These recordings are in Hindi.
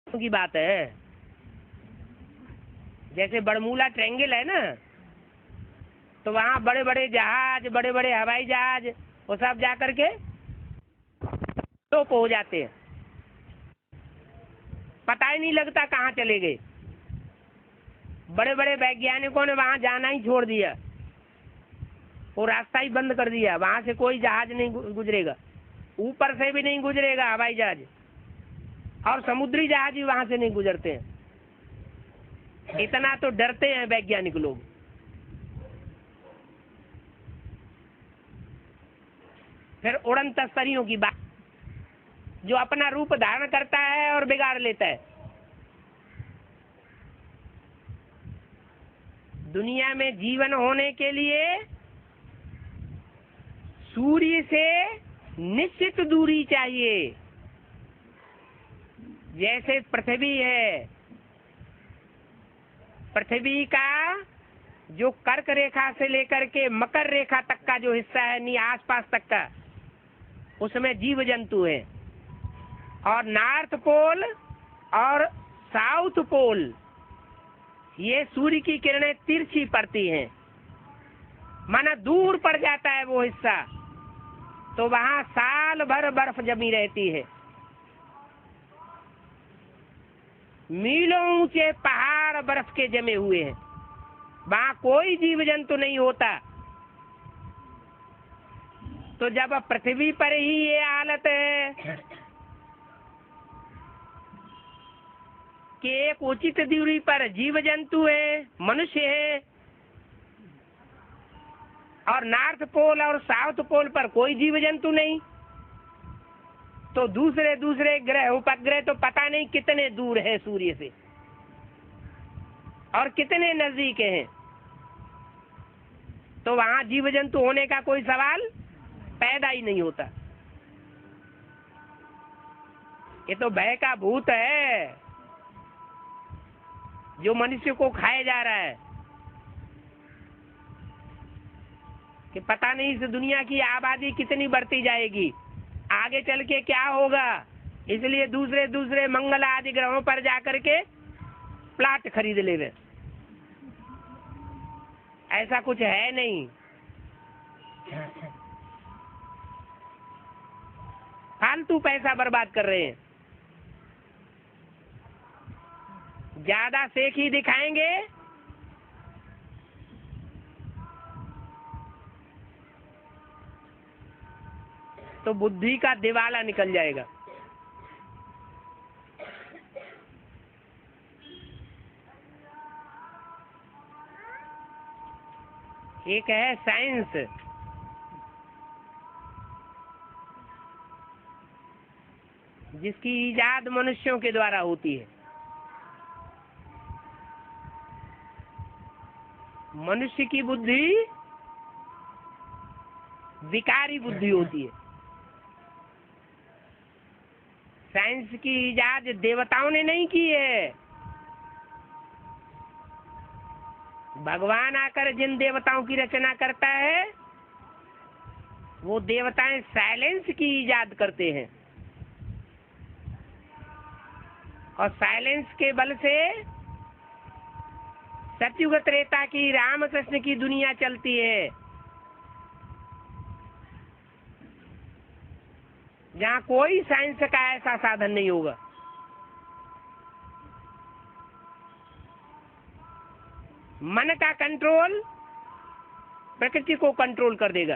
की बात है। जैसे बड़मूला ट्रायंगल है ना, तो वहाँ बड़े बड़े जहाज, बड़े बड़े हवाई जहाज, वो सब जा करके टॉप हो जाते हैं, पता ही नहीं लगता कहाँ चले गए। बड़े बड़े वैज्ञानिकों ने वहाँ जाना ही छोड़ दिया, वो रास्ता ही बंद कर दिया। वहाँ से कोई जहाज नहीं गुजरेगा, ऊपर से भी नहीं गुजरेगा हवाई जहाज, और समुद्री जहाज भी वहाँ से नहीं गुजरते हैं। इतना तो डरते हैं वैज्ञानिक लोग। फिर उड़न तस्तरियों की बात, जो अपना रूप धारण करता है और बिगाड़ लेता है। दुनिया में जीवन होने के लिए सूर्य से निश्चित दूरी चाहिए। जैसे पृथ्वी है, पृथ्वी का जो कर्क रेखा से लेकर के मकर रेखा तक का जो हिस्सा है, नहीं आसपास तक का, उसमें जीव जंतु है। और नॉर्थ पोल और साउथ पोल, ये सूर्य की किरणें तिरछी पड़ती हैं, माना दूर पड़ जाता है वो हिस्सा, तो वहां साल भर बर्फ जमी रहती है। मीलों ऊंचे पहाड़ बर्फ के जमे हुए हैं, वहां कोई जीव जंतु नहीं होता। तो जब पृथ्वी पर ही ये हालत है कि एक उचित दूरी पर जीव जंतु है, मनुष्य है, और नॉर्थ पोल और साउथ पोल पर कोई जीव जंतु नहीं, तो दूसरे दूसरे ग्रह उपग्रह तो पता नहीं कितने दूर है सूर्य से और कितने नजदीक हैं। तो वहां जीव जंतु होने का कोई सवाल पैदा ही नहीं होता। ये तो भय का भूत है जो मनुष्य को खाए जा रहा है, कि पता नहीं इस दुनिया की आबादी कितनी बढ़ती जाएगी, आगे चल के क्या होगा। इसलिए दूसरे दूसरे मंगल आदि ग्रहों पर जाकर के प्लाट खरीद ले रहे। ऐसा कुछ है नहीं, फालतू पैसा बर्बाद कर रहे हैं। ज्यादा सेख ही दिखाएंगे तो बुद्धि का दिवाला निकल जाएगा। एक है साइंस, जिसकी इजाद मनुष्यों के द्वारा होती है। मनुष्य की बुद्धि विकारी बुद्धि होती है। साइंस की इजाद देवताओं ने नहीं की है। भगवान आकर जिन देवताओं की रचना करता है, वो देवताएं साइलेंस की इजाद करते हैं, और साइलेंस के बल से सतयुग त्रेता की रामकृष्ण की दुनिया चलती है, जहाँ कोई साइंस का ऐसा साधन नहीं होगा। मन का कंट्रोल प्रकृति को कंट्रोल कर देगा।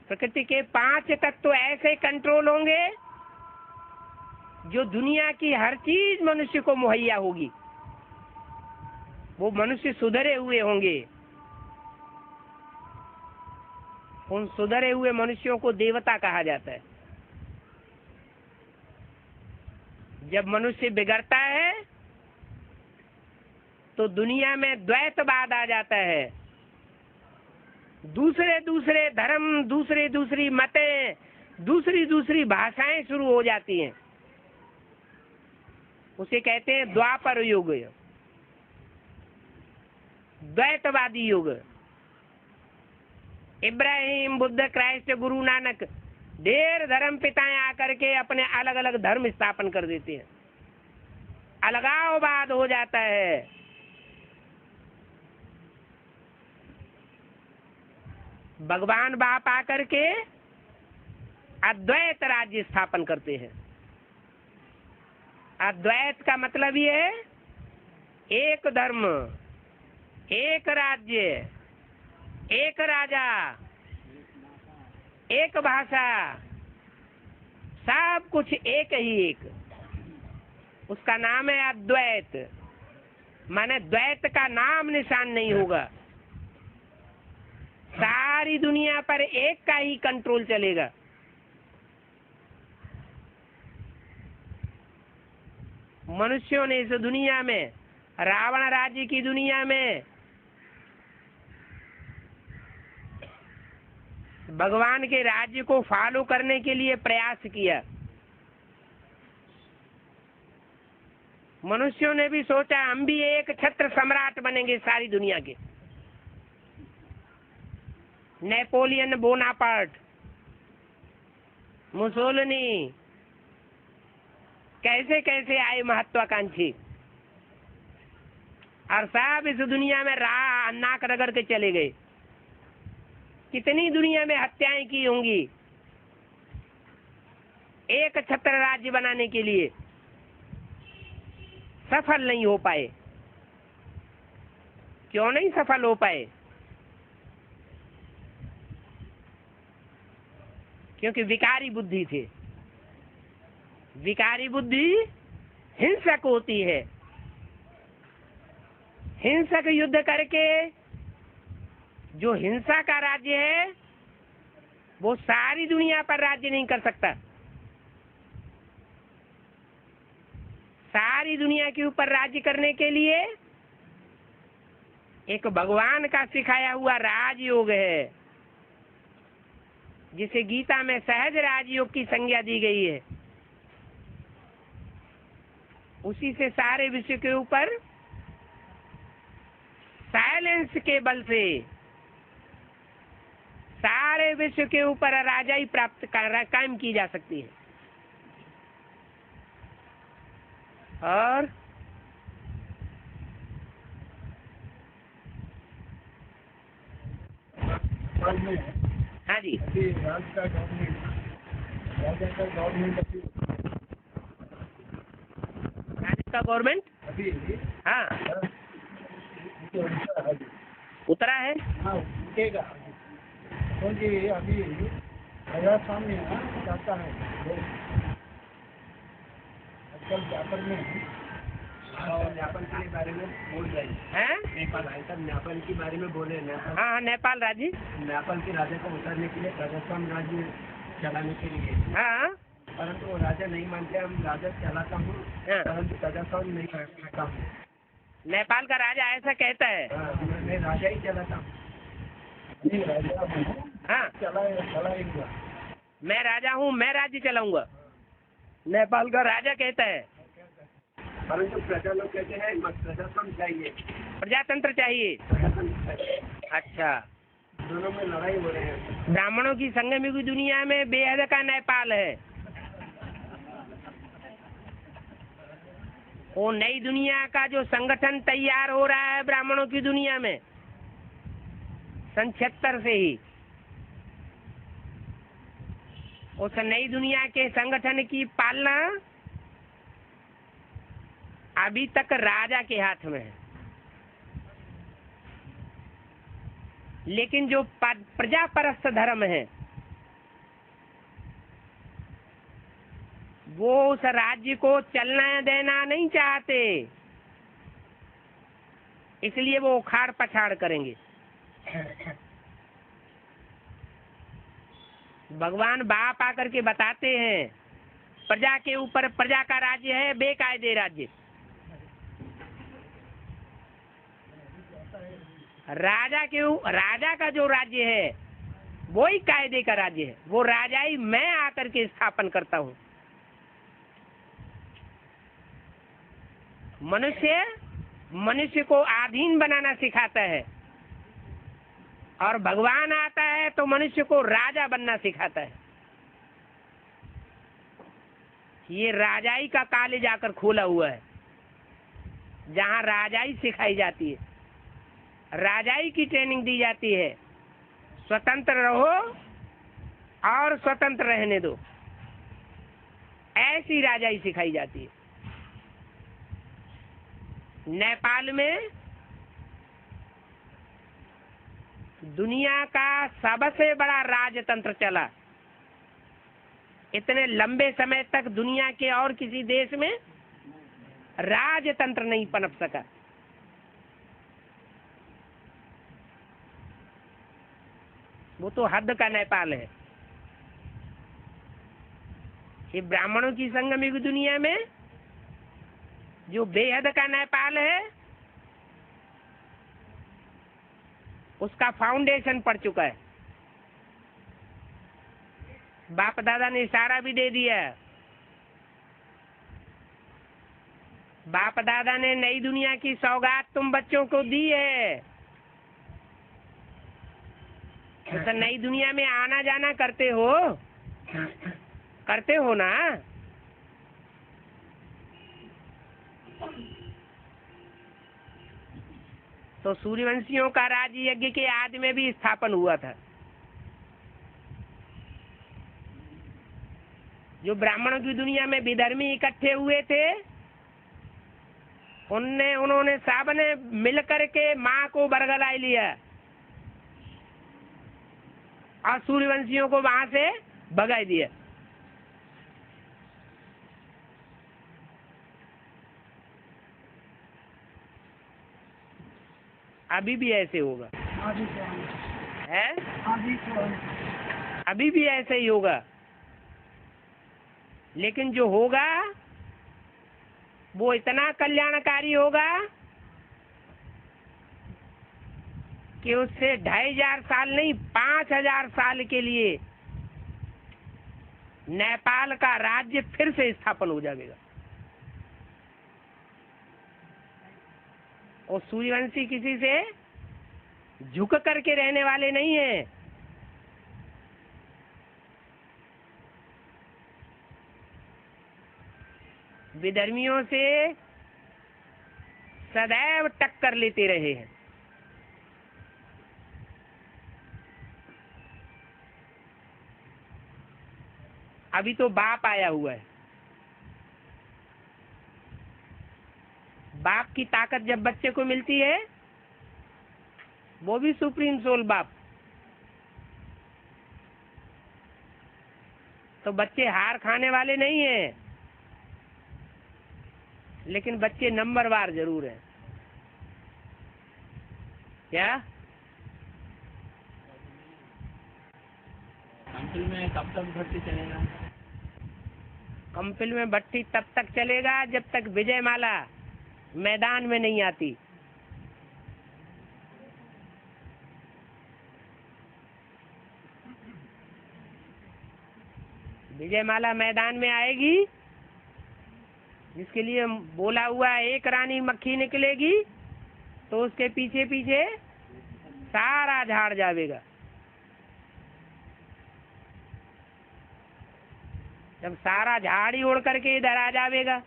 प्रकृति के 5 तत्व तो ऐसे कंट्रोल होंगे जो दुनिया की हर चीज मनुष्य को मुहैया होगी। वो मनुष्य सुधरे हुए होंगे। उन सुधरे हुए मनुष्यों को देवता कहा जाता है। जब मनुष्य बिगड़ता है तो दुनिया में द्वैतवाद आ जाता है। दूसरे दूसरे धर्म, दूसरी दूसरी मतें, दूसरी दूसरी भाषाएं शुरू हो जाती हैं। उसे कहते हैं द्वापर युग, द्वैतवादी युग। इब्राहिम, बुद्ध, क्राइस्ट, गुरु नानक, ढेर धर्म पिताएं आकर के अपने अलग अलग धर्म स्थापन कर देते हैं, अलगाववाद हो जाता है। भगवान बाप आकर के अद्वैत राज्य स्थापन करते हैं। अद्वैत का मतलब ये है एक धर्म, एक राज्य, एक राजा, एक भाषा, सब कुछ एक ही एक। उसका नाम है अद्वैत। माने द्वैत का नाम निशान नहीं होगा। सारी दुनिया पर एक का ही कंट्रोल चलेगा। मनुष्यों ने इस दुनिया में, रावण राज्य की दुनिया में, भगवान के राज्य को फॉलो करने के लिए प्रयास किया। मनुष्यों ने भी सोचा हम भी एक छत्र सम्राट बनेंगे सारी दुनिया के। नेपोलियन बोनापार्ट, मुसोलिनी, कैसे कैसे आए महत्वाकांक्षी, और सब इस दुनिया में नाक रगड़ के चले गए। कितनी दुनिया में हत्याएं की होंगी एक छत्र राज्य बनाने के लिए, सफल नहीं हो पाए। क्यों नहीं सफल हो पाए? क्योंकि विकारी बुद्धि थे। विकारी बुद्धि हिंसक होती है। हिंसक युद्ध करके जो हिंसा का राज्य है वो सारी दुनिया पर राज्य नहीं कर सकता। सारी दुनिया के ऊपर राज्य करने के लिए एक भगवान का सिखाया हुआ राजयोग है, जिसे गीता में सहज राजयोग की संज्ञा दी गई है। उसी से सारे विश्व के ऊपर साइलेंस के बल से सारे विश्व के ऊपर राजाई प्राप्त कायम की जा सकती है। और हाँ जी, राज्य का गवर्नमेंट, राज्य का गवर्नमेंट अभी हाँ उतरा है। हाँ उठेगा, क्योंकि अभी राजस्थान में जाता है आजकल व्यापार में, और नेपाल के बारे में बोल रहे हैं। नेपाल आए तब नेपाल के बारे में बोले। नेपाल, हाँ नेपाल राज्य, नेपाल के राजा को उतारने के लिए राजस्थान राज्य चलाने के लिए, हाँ परंतु वो राजा नहीं मानते। हम राजा चलाता हूँ परंतु राजस्थान नहीं करता हूँ। नेपाल का राजा ऐसा कहता है। मैं राजा ही चलाता हूँ। हाँ चलाएगा। मैं राजा हूँ, मैं राज्य चलाऊंगा, नेपाल का राजा कहता है। परंतु प्रजा लोग कहते हैं प्रजातंत्र चाहिए, प्रजातंत्र चाहिए। अच्छा, दोनों में लड़ाई हो रहे हैं। ब्राह्मणों की संगम की दुनिया में बेहद का नेपाल है। वो नई दुनिया का जो संगठन तैयार हो रहा है ब्राह्मणों की दुनिया में सन 76 से ही, उस नई दुनिया के संगठन की पालना अभी तक राजा के हाथ में है। लेकिन जो प्रजापरस्त धर्म है वो उस राज्य को चलना देना नहीं चाहते, इसलिए वो उखाड़ पछाड़ करेंगे। भगवान बाप आकर के बताते हैं प्रजा के ऊपर प्रजा का राज्य है बेकायदे राज्य। राजा का जो राज्य है वही कायदे का राज्य है। वो राजाई मैं आकर के स्थापन करता हूँ। मनुष्य को अधीन बनाना सिखाता है, और भगवान आता है तो मनुष्य को राजा बनना सिखाता है। ये राजाई का कॉलेज आकर खोला हुआ है, जहाँ राजाई सिखाई जाती है, राजाई की ट्रेनिंग दी जाती है। स्वतंत्र रहो और स्वतंत्र रहने दो, ऐसी राजाई सिखाई जाती है। नेपाल में दुनिया का सबसे बड़ा राजतंत्र चला। इतने लंबे समय तक दुनिया के और किसी देश में राजतंत्र नहीं पनप सका। वो तो हद का नेपाल है। ये ब्राह्मणों की संगम की दुनिया में जो बेहद का नेपाल है, उसका फाउंडेशन पड़ चुका है। बाप दादा ने इशारा भी दे दिया। बाप दादा ने नई दुनिया की सौगात तुम बच्चों को दी है। तो नई दुनिया में आना जाना करते हो ना। तो सूर्यवंशियों का राज यज्ञ के आदि में भी स्थापन हुआ था। जो ब्राह्मणों की दुनिया में विधर्मी इकट्ठे हुए थे, उन्होंने सबने मिलकर के माँ को बरगलाए लिया और सूर्यवंशियों को वहां से भगा दिया। अभी भी ऐसे होगा, है? अभी भी ऐसे ही होगा। लेकिन जो होगा वो इतना कल्याणकारी होगा कि उससे 2500 साल नहीं, 5000 साल के लिए नेपाल का राज्य फिर से स्थापन हो जाएगा। और सूर्यवंशी किसी से झुक करके रहने वाले नहीं है। विधर्मियों से सदैव टक्कर लेते रहे हैं। अभी तो बाप आया हुआ है। बाप की ताकत जब बच्चे को मिलती है, वो भी सुप्रीम सोल बाप, तो बच्चे हार खाने वाले नहीं हैं। लेकिन बच्चे नंबरवार जरूर हैं। क्या कंपिल में कब तक भर्ती चलेगा? कंपिल में भट्टी तब तक चलेगा जब तक विजय माला मैदान में नहीं आती। विजय माला मैदान में आएगी, जिसके लिए बोला हुआ एक रानी मक्खी निकलेगी, तो उसके पीछे पीछे सारा झाड़ जाएगा। जब सारा झाड़ ही उड़ करके इधर आ जाएगा,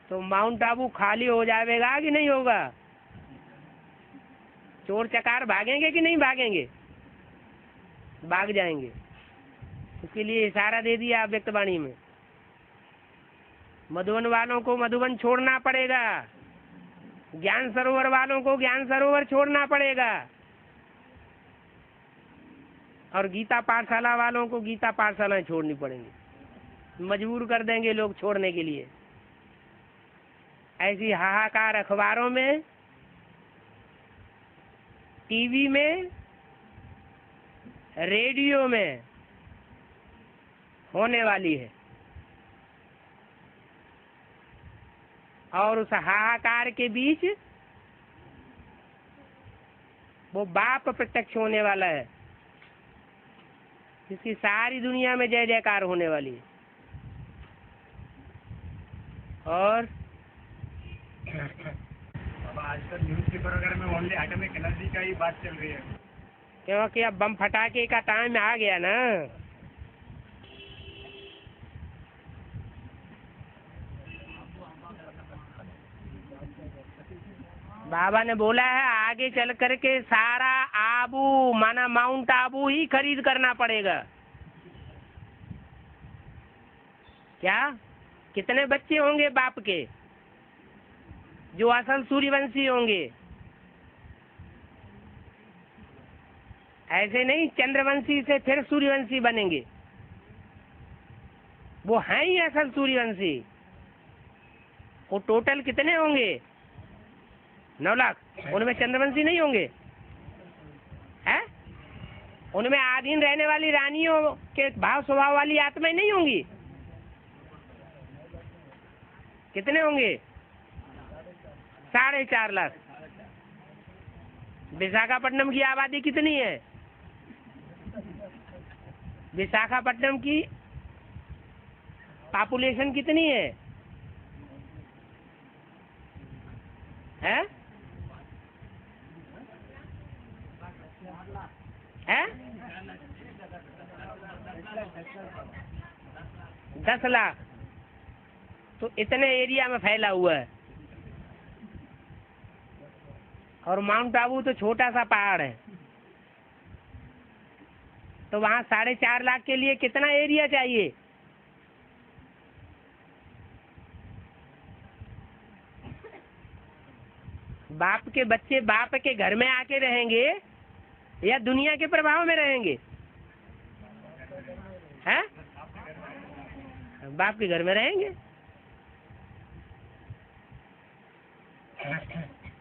तो माउंट आबू खाली हो जाएगा कि नहीं होगा? चोर चकार भागेंगे कि नहीं भागेंगे? भाग जाएंगे। उसके लिए इशारा दे दिया व्यक्तवाणी में। मधुबन वालों को मधुबन छोड़ना पड़ेगा, ज्ञान सरोवर वालों को ज्ञान सरोवर छोड़ना पड़ेगा, और गीता पाठशाला वालों को गीता पाठशालाएं छोड़नी पड़ेंगी। मजबूर कर देंगे लोग छोड़ने के लिए। ऐसी हाहाकार अखबारों में, टीवी में, रेडियो में होने वाली है। और उस हाहाकार के बीच वो बाप प्रत्यक्ष होने वाला है, जिसकी सारी दुनिया में जय जयकार होने वाली है। और अब आजकल न्यूज़पेपर वगैरह में ओनली एटॉमिक एनर्जी का ही बात चल रही है, क्योंकि अब बम फटाके का टाइम आ गया ना। बाबा ने बोला है आगे चल करके सारा आबू माना माउंट आबू ही खरीद करना पड़ेगा। क्या कितने बच्चे होंगे बाप के जो असल सूर्यवंशी होंगे? ऐसे नहीं चंद्रवंशी से फिर सूर्यवंशी बनेंगे, वो हैं ही असल सूर्यवंशी। वो टोटल कितने होंगे? 9 लाख। उनमें चंद्रवंशी नहीं होंगे हैं? उनमें आधीन रहने वाली रानियों के भाव स्वभाव वाली आत्माएं नहीं होंगी? कितने होंगे? 4.5 लाख। विशाखापट्टनम की आबादी कितनी है? विशाखापट्टनम की पॉपुलेशन कितनी है? हैं? हैं? 10 लाख। तो इतने एरिया में फैला हुआ है। और माउंट आबू तो छोटा सा पहाड़ है, तो वहाँ 4.5 लाख के लिए कितना एरिया चाहिए? बाप के बच्चे बाप के घर में आके रहेंगे या दुनिया के प्रभाव में रहेंगे? हैं? बाप के घर में रहेंगे,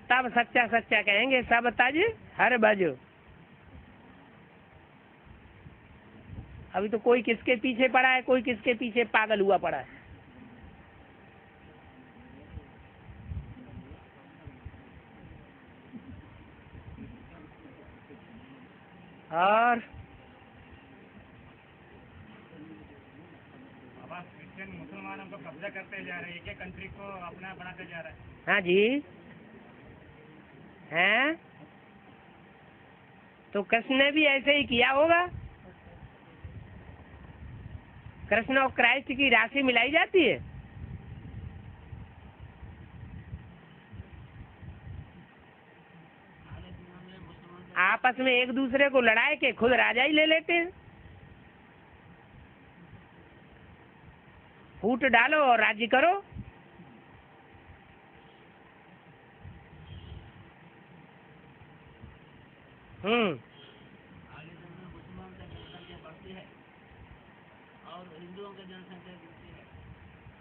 तब सच्चा सच्चा कहेंगे सब ताज हर बाजू। अभी तो कोई किसके पीछे पड़ा है, कोई किसके पीछे पागल हुआ पड़ा है। और क्रिश्चियन मुसलमानों को कब्जा करते जा रहे हैं, एक एक कंट्री को अपना बनाते जा रहे हैं। हाँ जी हैं? तो कृष्ण ने भी ऐसे ही किया होगा। कृष्ण और क्राइस्ट की राशि मिलाई जाती है। आपस में एक दूसरे को लड़ाए के खुद राजा ही ले लेते हैं। फूट डालो और राज्य करो।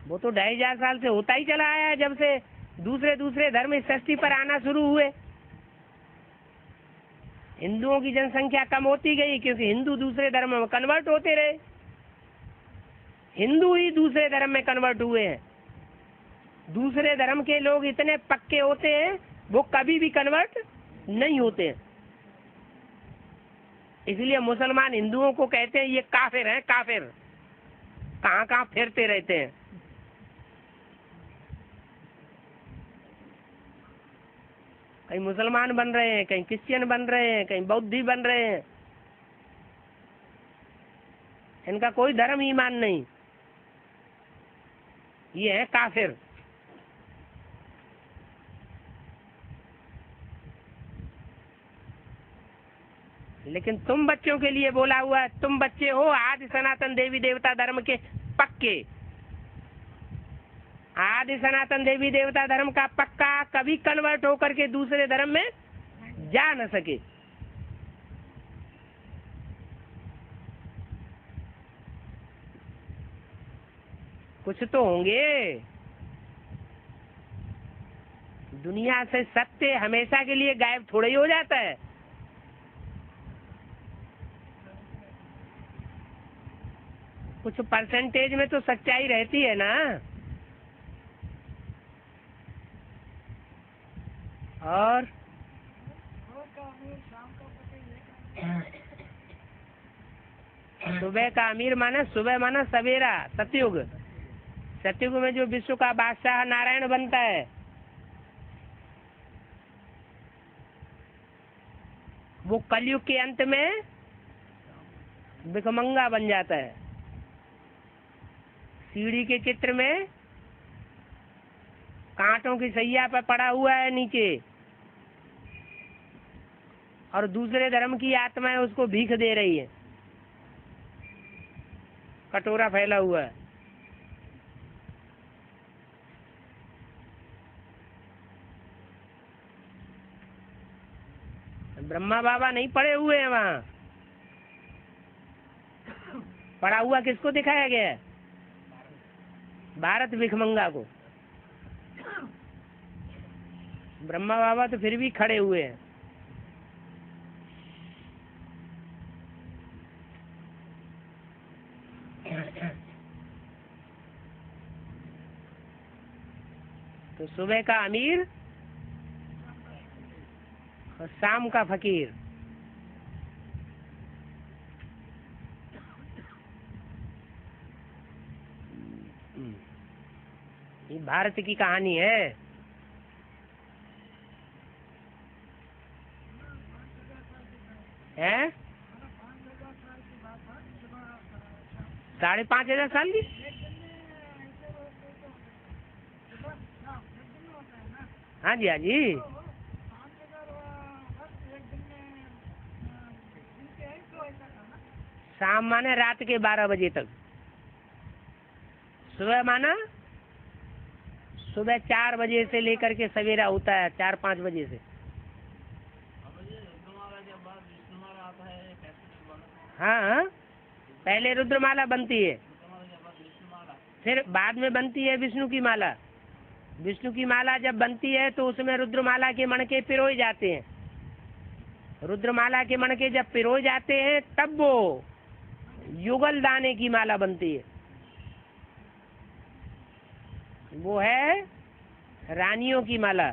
वो तो 2,500 साल से होता ही चला आया है, जब से दूसरे धर्म इस सृष्टि पर आना शुरू हुए। हिंदुओं की जनसंख्या कम होती गई क्योंकि हिंदू दूसरे धर्म में कन्वर्ट होते रहे। हिंदू ही दूसरे धर्म में कन्वर्ट हुए हैं। दूसरे धर्म के लोग इतने पक्के होते हैं वो कभी भी कन्वर्ट नहीं होते। इसलिए मुसलमान हिंदुओं को कहते हैं ये काफिर हैं, काफिर। कहाँ कहाँ फिरते रहते हैं। कहीं मुसलमान बन रहे हैं, कहीं क्रिश्चियन बन रहे हैं, कहीं बौद्धी बन रहे हैं। इनका कोई धर्म ईमान नहीं, ये है काफिर। लेकिन तुम बच्चों के लिए बोला हुआ है, तुम बच्चे हो आदि सनातन देवी देवता धर्म के पक्के। आदि सनातन देवी देवता धर्म का पक्का कभी कन्वर्ट होकर के दूसरे धर्म में जा न सके। कुछ तो होंगे। दुनिया से सत्य हमेशा के लिए गायब थोड़ा ही हो जाता है। कुछ परसेंटेज में तो सच्चाई रहती है ना। और सुबह का अमीर माना, सुबह माना सवेरा, सतयुग। सतयुग में जो विश्व का बादशाह नारायण बनता है, वो कलयुग के अंत में भिखमंगा बन जाता है। सीढ़ी के चित्र में कांटों की सैया पर पड़ा हुआ है नीचे, और दूसरे धर्म की आत्माएं उसको भीख दे रही है, कटोरा फैला हुआ है। ब्रह्मा बाबा नहीं पड़े हुए हैं वहाँ, पड़ा हुआ किसको दिखाया गया है? भारत भिखमंगा को। ब्रह्मा बाबा तो फिर भी खड़े हुए हैं। तो सुबह का अमीर और शाम का फकीर। ये भारत की कहानी है। हैं? 5,500 साल की? हाँ जी, हाँ जी। शाम माने रात के 12 बजे तक, सुबह माना सुबह 4 बजे से लेकर के सवेरा होता है 4-5 बजे से। हाँ, पहले रुद्रमाला बनती है, फिर बाद में बनती है विष्णु की माला। विष्णु की माला जब बनती है तो उसमें रुद्रमाला के मणके पिरोए जाते हैं। रुद्रमाला के मणके जब पिरोए जाते हैं तब वो युगल दाने की माला बनती है। वो है रानियों की माला,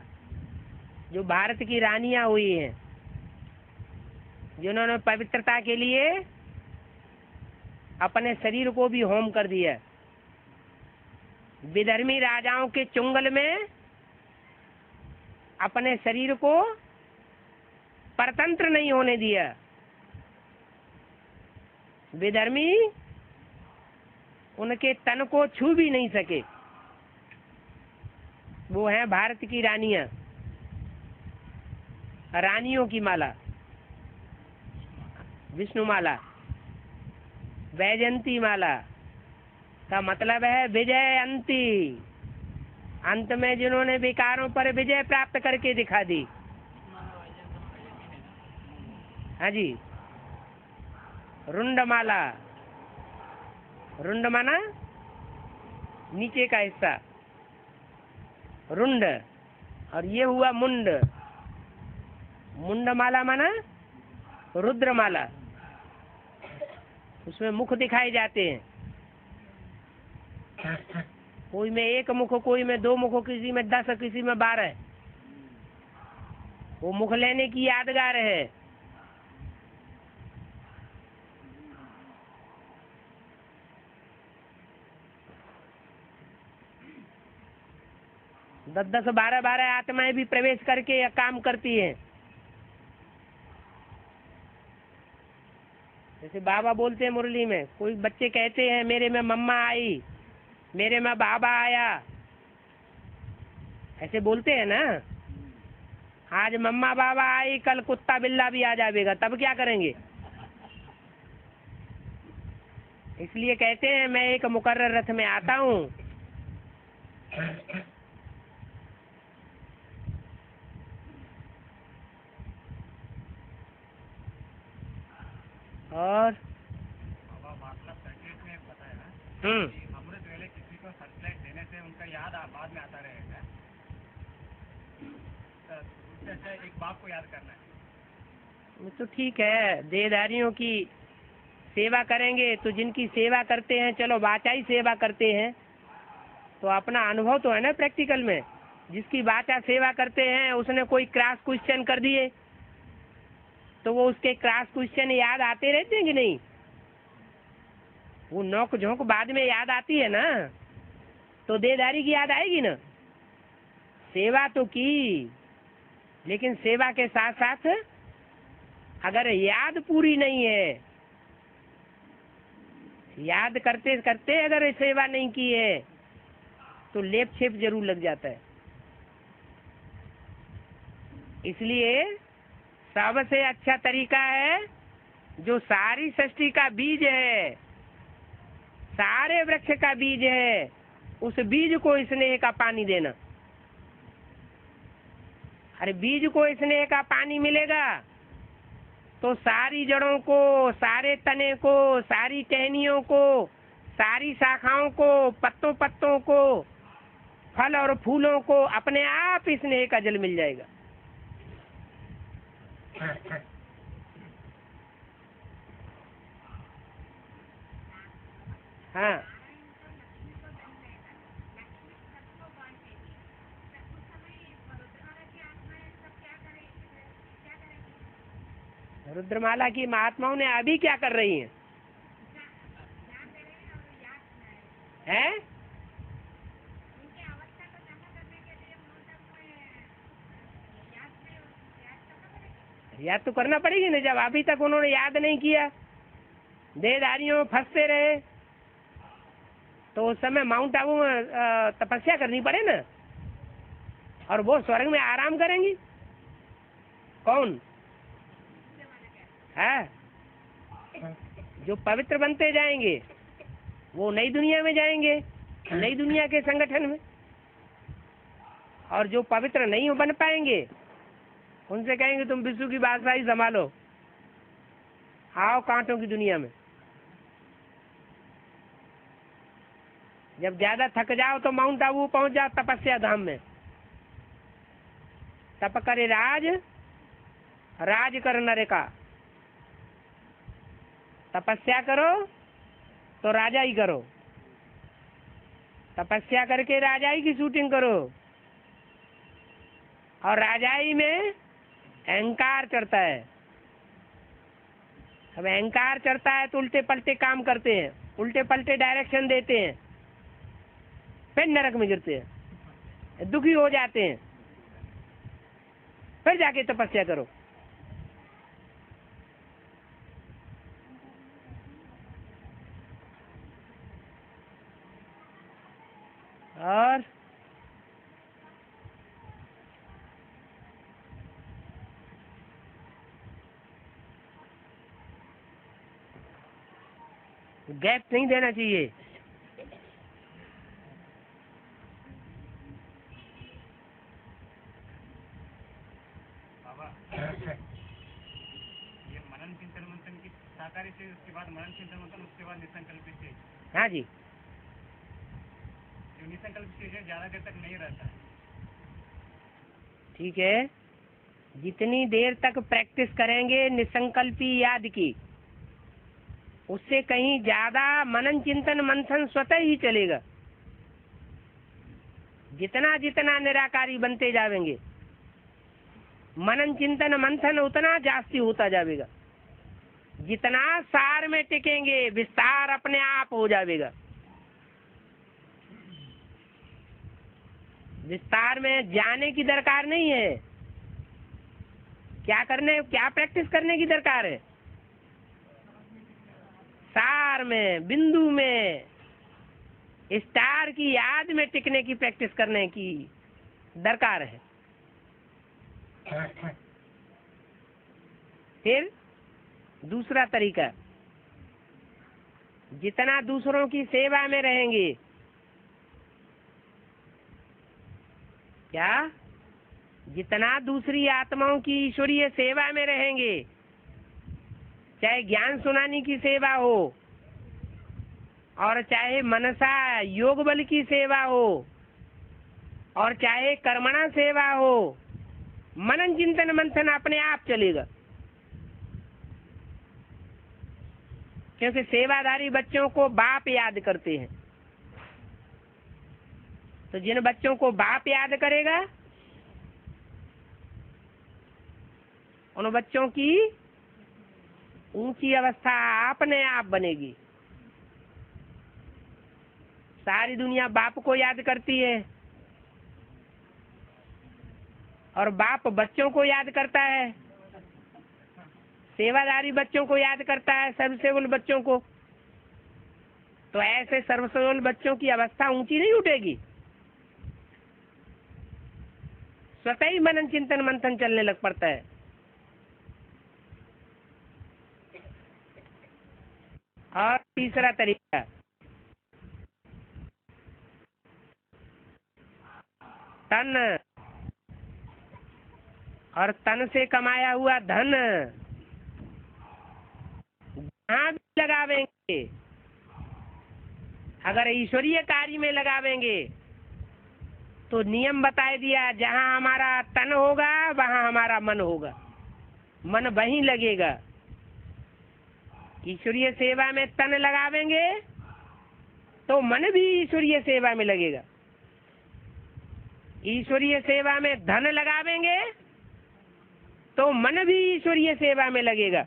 जो भारत की रानियां हुई हैं, जिन्होंने पवित्रता के लिए अपने शरीर को भी होम कर दिया। विधर्मी राजाओं के चुंगल में अपने शरीर को परतंत्र नहीं होने दिया। विधर्मी उनके तन को छू भी नहीं सके। वो है भारत की रानियां, रानियों की माला, विष्णु माला, वैजयंती माला का मतलब है विजय अंती। अंत में जिन्होंने विकारों पर विजय प्राप्त करके दिखा दी। हाँ जी। रुंड माला, रुंड माना नीचे का हिस्सा, रुंड, और ये हुआ मुंड। मुंड माला माना रुद्र माला, उसमें मुख दिखाए जाते हैं। कोई में 1 मुख, कोई में 2 मुख, किसी में 10, किसी में 12। वो मुख लेने की यादगार है। दस 12 आत्माएं भी प्रवेश करके यह काम करती हैं। जैसे बाबा बोलते हैं मुरली में, कोई बच्चे कहते हैं मेरे में मम्मा आई, मेरे में बाबा आया, ऐसे बोलते हैं ना। आज मम्मा बाबा आई, कल कुत्ता बिल्ला भी आ जाएगा, तब क्या करेंगे? इसलिए कहते हैं मैं एक मुकर्रर रथ में आता हूँ। और अमृत वेले किसी को सर्चलाइट देने से उनका याद बाद में आता रहेगा। उससे अच्छा एक बाप को याद करना है। तो ठीक है, देहधारियों की सेवा करेंगे तो जिनकी सेवा करते हैं, चलो वाचा सेवा करते हैं तो अपना अनुभव तो है ना प्रैक्टिकल में। जिसकी वाचा सेवा करते हैं उसने कोई क्रॉस क्वेश्चन कर दिए तो वो उसके क्रॉस क्वेश्चन याद आते रहते हैं कि नहीं? वो नोक झोंक बाद में याद आती है ना, तो देहधारी की याद आएगी ना। सेवा तो की, लेकिन सेवा के साथ साथ अगर याद पूरी नहीं है, याद करते करते अगर सेवा नहीं की है तो लेप छेप जरूर लग जाता है। इसलिए सबसे अच्छा तरीका है जो सारी सृष्टि का बीज है, सारे वृक्ष का बीज है, उस बीज को स्नेह का पानी देना। अरे बीज को स्नेह का पानी मिलेगा तो सारी जड़ों को, सारे तने को, सारी टहनियों को, सारी शाखाओं को, पत्तों पत्तों को, फल और फूलों को अपने आप स्नेह का जल मिल जाएगा। हाँ, रुद्रमाला की महात्माओं ने अभी क्या कर रही हैं? हैं? याद तो करना पड़ेगी ना, जब अभी तक उन्होंने याद नहीं किया, देहधारियों में फंसते रहे, तो उस समय माउंट आबू में तपस्या करनी पड़े ना। और वो स्वर्ग में आराम करेंगी कौन है? जो पवित्र बनते जाएंगे वो नई दुनिया में जाएंगे, नई दुनिया के संगठन में। और जो पवित्र नहीं बन पाएंगे उनसे कहेंगे तुम विश्व की बादशाही संभालो, आओ कांटों की दुनिया में। जब ज्यादा थक जाओ तो माउंट आबू पहुंच जाओ तपस्या धाम में। तप करे राज, राज कर नर का। तपस्या करो तो राजाई करो, तपस्या करके राजाई की शूटिंग करो। और राजाई में अहंकार चढ़ता है। अब अहंकार चढ़ता है तो उल्टे पलटे काम करते हैं, उल्टे पलटे डायरेक्शन देते हैं, फिर नरक में गिरते हैं, दुखी हो जाते हैं। फिर जाके तपस्या करो। और गैप नहीं देना चाहिए। बाबा ये मनन चिंतन मंथन की साकारी से, उसके बाद मनन चिंतन मंथन, उसके बाद निसंकल्पित से। हाँ जी, जो निसंकल्पित से ज्यादा देर तक नहीं रहता है। ठीक है। जितनी देर तक प्रैक्टिस करेंगे निसंकल्पी याद की, उससे कहीं ज्यादा मनन चिंतन मंथन स्वतः ही चलेगा। जितना जितना निराकारी बनते जाएंगे, मनन चिंतन मंथन उतना जास्ती होता जाएगा। जितना सार में टिकेंगे, विस्तार अपने आप हो जाएगा। विस्तार में जाने की दरकार नहीं है। क्या प्रैक्टिस करने की दरकार है? सार में, बिंदु में, स्टार की याद में टिकने की प्रैक्टिस करने की दरकार है। फिर दूसरा तरीका, जितना दूसरों की सेवा में रहेंगे, क्या जितना दूसरी आत्माओं की ईश्वरीय सेवा में रहेंगे, चाहे ज्ञान सुनाने की सेवा हो और चाहे मनसा योग बल की सेवा हो और चाहे कर्मणा सेवा हो, मनन चिंतन मंथन अपने आप चलेगा। क्योंकि सेवाधारी बच्चों को बाप याद करते हैं। तो जिन बच्चों को बाप याद करेगा उन बच्चों की ऊंची अवस्था अपने आप बनेगी। सारी दुनिया बाप को याद करती है और बाप बच्चों को याद करता है, सेवादारी बच्चों को याद करता है, सर्वसेवल बच्चों को। तो ऐसे सर्वसेवल बच्चों की अवस्था ऊंची नहीं उठेगी, स्वतः ही मनन चिंतन मंथन चलने लग पड़ता है। और तीसरा तरीका, तन और तन से कमाया हुआ धन जहाँ भी लगावेंगे, अगर ईश्वरीय कार्य में लगावेंगे तो नियम बताए दिया, जहाँ हमारा तन होगा वहाँ हमारा मन होगा, मन वहीं लगेगा। ईश्वरीय सेवा में तन लगावेंगे तो मन भी ईश्वरीय सेवा में लगेगा। ईश्वरीय सेवा में धन लगावेंगे तो मन भी ईश्वरीय सेवा में लगेगा।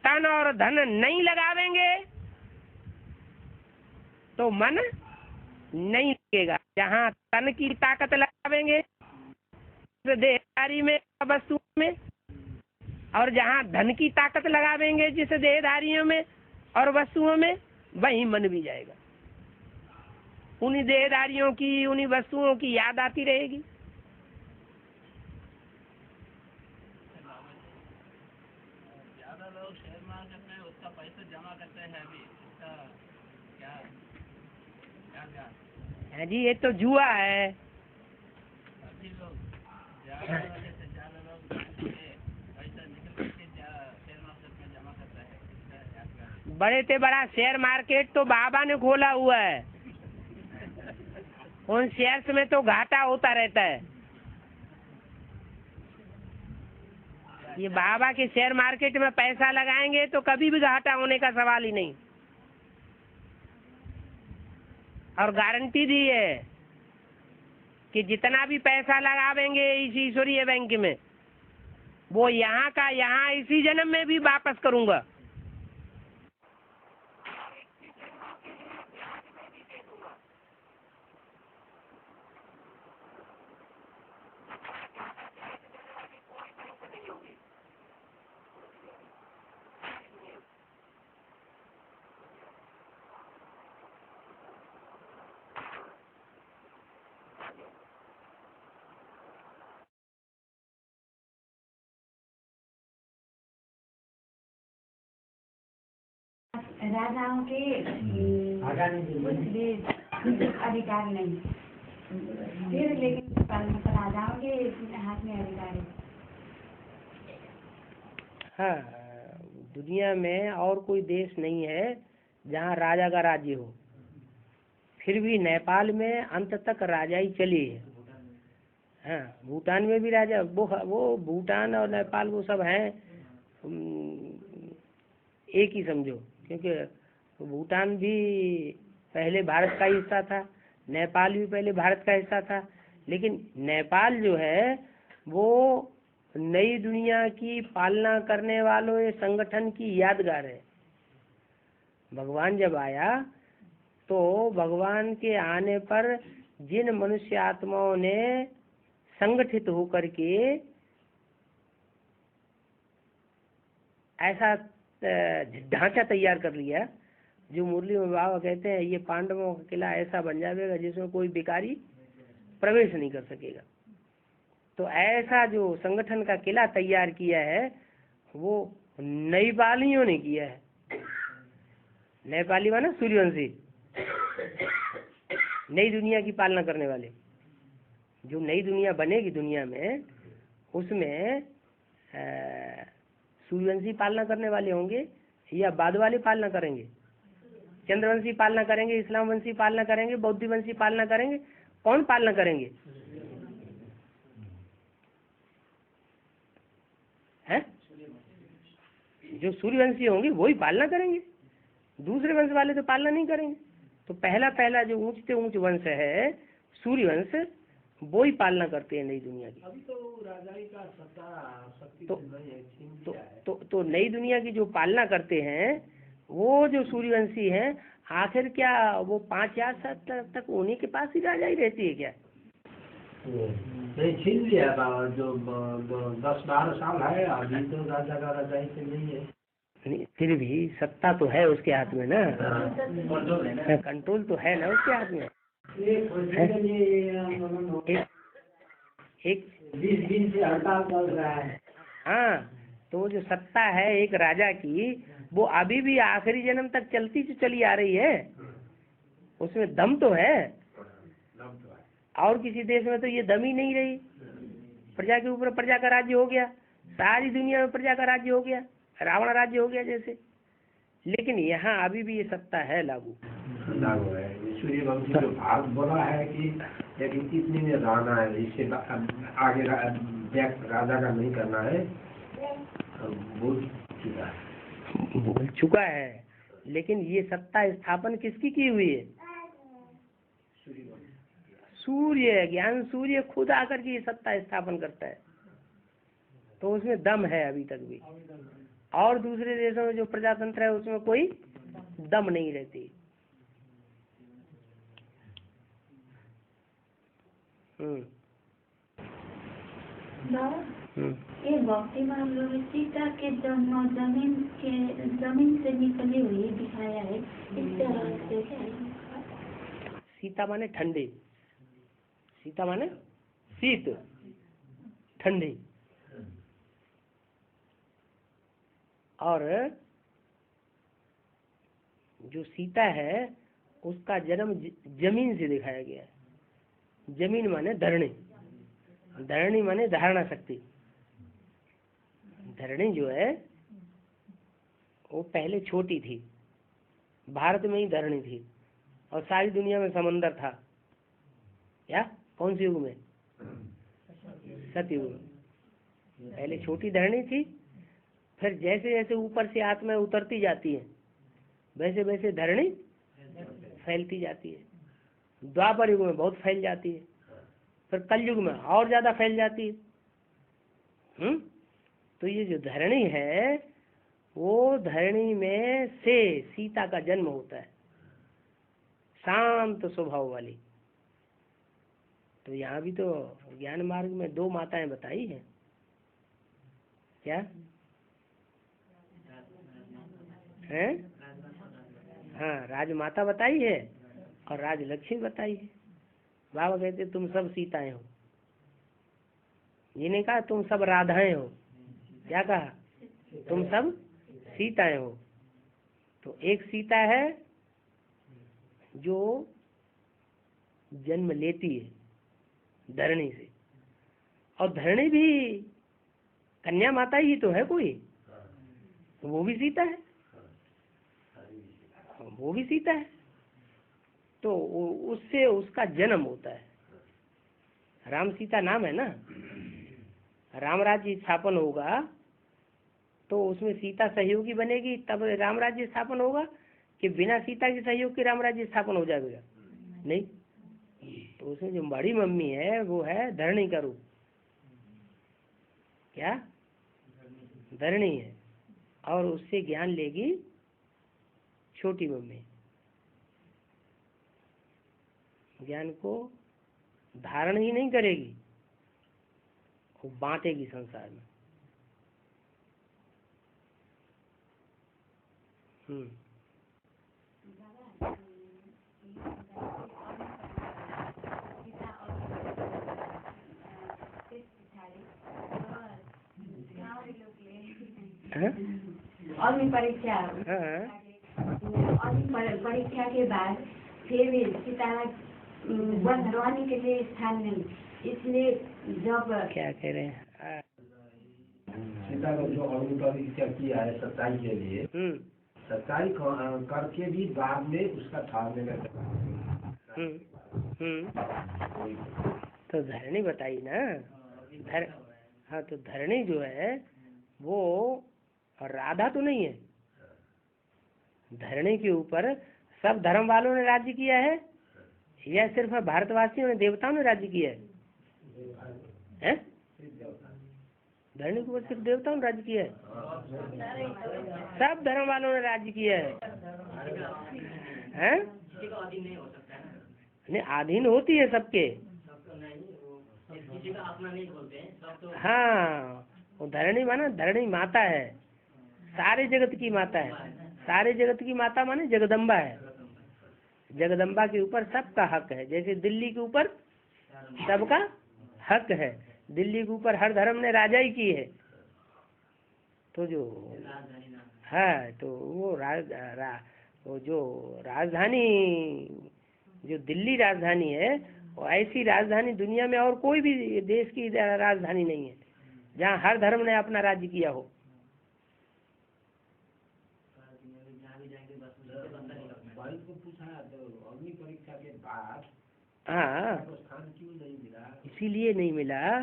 तन और धन नहीं लगावेंगे तो मन नहीं लगेगा। जहाँ तन की ताकत लगावेंगे देहधारी में, वस्तु में, और जहाँ धन की ताकत लगावेंगे जिस देहधारियों में और वस्तुओं में, वहीं मन भी जाएगा। उन्हीं देहधारियों की, उन्हीं वस्तुओं की याद आती रहेगी। ज्यादा लोग शेयर मार्केट में उसका पैसा जमा करते हैं अभी, इसका क्या क्या है जी, ये तो जुआ है। अभी लोग ज्यादा से ज्यादा लोग पैसा निकल के शेयर मार्केट में जमा करता है, इसका यादगार। बड़े से बड़ा शेयर मार्केट तो बाबा ने खोला हुआ है। उन शेयर्स में तो घाटा होता रहता है। ये बाबा के शेयर मार्केट में पैसा लगाएंगे तो कभी भी घाटा होने का सवाल ही नहीं। और गारंटी दी है कि जितना भी पैसा लगावेंगे इस ईश्वरीय बैंक में, वो यहाँ का यहाँ इसी जन्म में भी वापस करूंगा। राजाओं के कुछ भी अधिकार नहीं, फिर लेकिन राजाओं के हाथ में अधिकार है। हाँ, दुनिया में और कोई देश नहीं है जहाँ राजा का राज्य हो। फिर भी नेपाल में अंत तक राजा ही चली है। हाँ, भूटान में भी राजा, वो भूटान और नेपाल वो सब हैं एक ही समझो, क्योंकि भूटान भी पहले भारत का हिस्सा था, नेपाल भी पहले भारत का हिस्सा था। लेकिन नेपाल जो है वो नई दुनिया की पालना करने वालों ये संगठन की यादगार है। भगवान जब आया तो भगवान के आने पर जिन मनुष्य आत्माओं ने संगठित होकर के ऐसा ढांचा तैयार कर लिया, जो मुरली में बाबा कहते हैं ये पांडवों का किला ऐसा बन जाएगा जिसमें कोई भिखारी प्रवेश नहीं कर सकेगा। तो ऐसा जो संगठन का किला तैयार किया है वो नेपालियों ने किया है। नेपाली माना सूर्यवंशी, नई दुनिया की पालना करने वाले। जो नई दुनिया बनेगी दुनिया में, उसमें सूर्यवंशी पालना करने वाले होंगे या बाद वाले पालना करेंगे? चंद्रवंशी पालना करेंगे, इस्लाम वंशी पालना करेंगे, बौद्ध वंशी पालना करेंगे? कौन पालना करेंगे? हैं? जो सूर्यवंशी होंगे वही पालना करेंगे, दूसरे वंश वाले तो पालना नहीं करेंगे। तो पहला जो ऊंच से ऊंच वंश है सूर्यवंश, वो ही पालना करते हैं नई दुनिया की। अभी तो राजाई का शक्ति नहीं है, तो नई दुनिया की जो पालना करते हैं वो जो सूर्यवंशी हैं, आखिर क्या वो 5 साल तक उन्हीं के पास ही राजा ही रहती है क्या? नहीं, छीन लिया जो 10-12 साल है, अभी तो राजा का राजाई से नहीं है। नहीं, फिर भी सत्ता तो है उसके हाथ में ना, कंट्रोल तो है ना उसके हाथ में। एक 20 दिन से हड़ताल चल रहा है। हाँ, तो जो सत्ता है एक राजा की, वो अभी भी आखिरी जन्म तक चलती तो चली आ रही है, उसमें दम तो है। और किसी देश में तो ये दम ही नहीं रही, प्रजा के ऊपर प्रजा का राज्य हो गया, सारी दुनिया में प्रजा का राज्य हो गया, रावण राज्य हो गया जैसे। लेकिन यहाँ अभी भी ये सत्ता है लागू है। सूर्य वंशी जो भारत बोला है कि लेकिन इतने में रहना है, इससे आगे राजा का नहीं करना है, बोल चुका है। लेकिन ये सत्ता स्थापन किसकी की हुई है? सूर्य, ज्ञान सूर्य खुद आकर के ये सत्ता स्थापन करता है, तो उसमें दम है अभी तक भी। और दूसरे देशों में जो प्रजातंत्र है उसमें कोई दम नहीं रहती। ये भक्ति मामलों में सीता के जन्म जमीन से निकली हुई दिखाया है, इस तरह से क्या है? सीता माने ठंडी, सीता माने शीत, ठंडी। और जो सीता है उसका जन्म जमीन से दिखाया गया है। जमीन माने धरणी, धरणी माने धारणा शक्ति। धरणी जो है वो पहले छोटी थी, भारत में ही धरणी थी, और सारी दुनिया में समंदर था। या कौन से युग में? सतयुग में। पहले छोटी धरणी थी, फिर जैसे जैसे ऊपर से आत्मा उतरती जाती है वैसे वैसे धरणी फैलती जाती है। द्वापर युग में बहुत फैल जाती है, फिर कलयुग में और ज्यादा फैल जाती है। तो ये जो धरणी है वो धरणी में से सीता का जन्म होता है, शांत स्वभाव वाली। तो यहाँ भी तो ज्ञान मार्ग में 2 माताएं बताई हैं। क्या है? हाँ, राजमाता बताई है और राजलक्ष्मी बताई है। बाबा कहते तुम सब सीताएं हो, ये नहीं कहा तुम सब राधाएं हो, क्या कहा? तुम सब सीताएं हो। तो एक सीता है जो जन्म लेती है धरणी से, और धरणी भी कन्या माता ही तो है कोई, तो वो भी सीता है, वो भी सीता है। तो उससे उसका जन्म होता है। राम सीता नाम है ना, राम राज्य स्थापन होगा तो उसमें सीता सहयोगी बनेगी, तब राम राज्य स्थापन होगा, कि बिना सीता के सहयोग के राम राज्य स्थापन हो जाएगा? नहीं। तो उसमें जो बड़ी मम्मी है वो है धरणी का रूप। क्या? धरणी है, और उससे ज्ञान लेगी छोटी मम्मी। ज्ञान को धारण ही नहीं करेगी, वो बांटेगी संसार में। और भी परीक्षा, और परीक्षा के बाद फिर सीता वन धरवाने के लिए स्थान नहीं, इसलिए जब क्या कह रहे हैं? सीता को जो अग्निपरीक्षा किया है सच्चाई के लिए, सच्चाई करके भी बाद में उसका ठाने का। तो धरणी बताई ना, हाँ, तो धरणी जो है वो राधा तो नहीं है। धरणी के ऊपर सब धर्म वालों ने राज्य किया है या सिर्फ भारतवासियों ने, देवताओं ने राज्य किया है? धरणी के ऊपर सिर्फ देवताओं ने राज्य किया है? सब धर्म वालों ने राज्य किया है? नहीं, अधीन होती है सबके। हाँ, वो धरणी माना धरणी माता है, सारे जगत की माता है। सारे जगत की माता माने जगदम्बा है। जगदम्बा के ऊपर सबका हक है, जैसे दिल्ली के ऊपर सबका हक है। दिल्ली के ऊपर हर धर्म ने राजाई की है। तो जो है तो वो वो जो राजधानी, जो दिल्ली राजधानी है, वो ऐसी राजधानी दुनिया में और कोई भी देश की राजधानी नहीं है जहाँ हर धर्म ने अपना राज्य किया हो। भाई को पूछा तो अग्नि परीक्षा के बाद हाँ, आपको स्थान क्यों नहीं मिला? इसीलिए नहीं मिला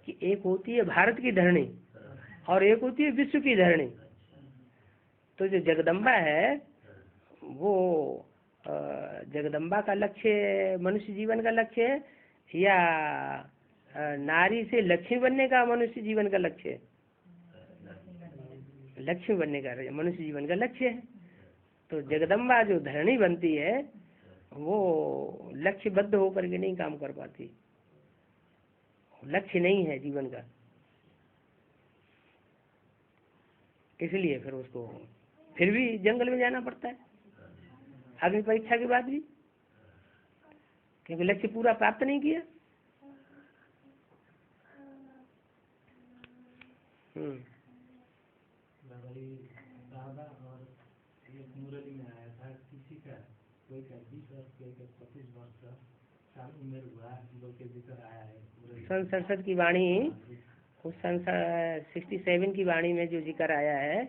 कि एक होती है भारत की धरणी और एक होती है विश्व की धरणी। तो जो जगदम्बा है वो जगदम्बा का लक्ष्य मनुष्य जीवन का लक्ष्य है या नारी से लक्ष्मी बनने का मनुष्य जीवन का लक्ष्य है? लक्ष्मी बनने का मनुष्य जीवन का लक्ष्य है। तो जगदम्बा जो धरणी बनती है वो लक्ष्यबद्ध होकर के नहीं काम कर पाती, लक्ष्य नहीं है जीवन का, इसलिए फिर उसको फिर भी जंगल में जाना पड़ता है अग्नि परीक्षा के बाद भी, क्योंकि लक्ष्य पूरा प्राप्त नहीं किया। और एक मुरली में आया था किसी का कोई का 20 वर्ष के 25 वर्ष का साल उम्र हुआ लोग के जिक्र आया है सन 67 की वाणी, उस सन 67 की वाणी में जो जिक्र आया है,